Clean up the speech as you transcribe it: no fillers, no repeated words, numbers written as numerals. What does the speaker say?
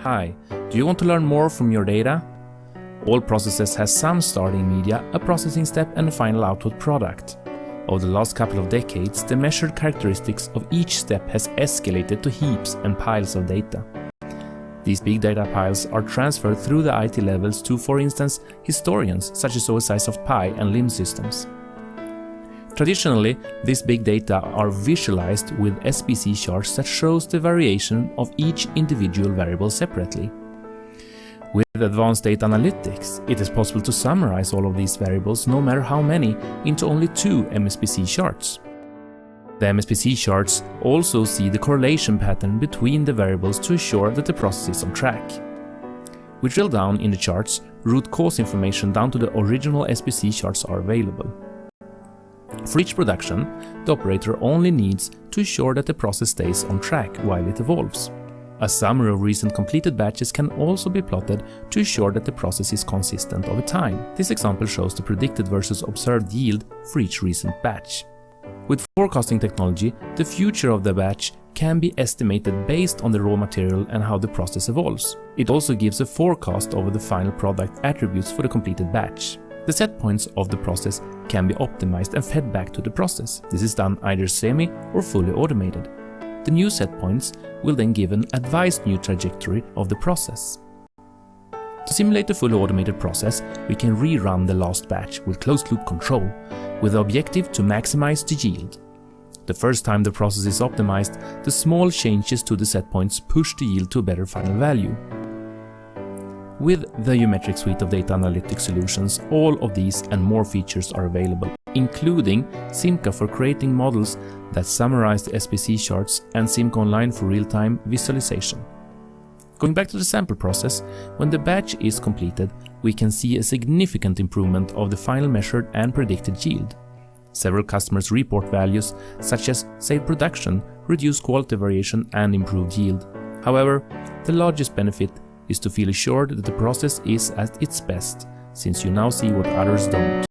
Hi, do you want to learn more from your data? All processes has some starting media, a processing step and a final output product. Over the last couple of decades, the measured characteristics of each step has escalated to heaps and piles of data. These big data piles are transferred through the IT levels to, for instance, historians such as OSIs of Pi and LIMS systems. Traditionally, these big data are visualized with SPC charts that shows the variation of each individual variable separately. With advanced data analytics, it is possible to summarize all of these variables, no matter how many, into only 2 MSPC charts. The MSPC charts also see the correlation pattern between the variables to ensure that the process is on track. We drill down in the charts, root cause information down to the original SPC charts are available. For each production, the operator only needs to ensure that the process stays on track while it evolves. A summary of recent completed batches can also be plotted to ensure that the process is consistent over time. This example shows the predicted versus observed yield for each recent batch. With forecasting technology, the future of the batch can be estimated based on the raw material and how the process evolves. It also gives a forecast over the final product attributes for the completed batch. The set points of the process can be optimized and fed back to the process. This is done either semi or fully automated. The new set points will then give an advised new trajectory of the process. To simulate the fully automated process, we can rerun the last batch with closed-loop control, with the objective to maximize the yield. The first time the process is optimized, the small changes to the set points push the yield to a better final value. With the Geometric suite of data analytics solutions, all of these and more features are available, including Simca for creating models that summarize the SPC charts and Simca Online for real-time visualization. Going back to the sample process, when the batch is completed, we can see a significant improvement of the final measured and predicted yield. Several customers report values such as saved production, reduced quality variation and improved yield. However, the largest benefit is to feel assured that the process is at its best, since you now see what others don't.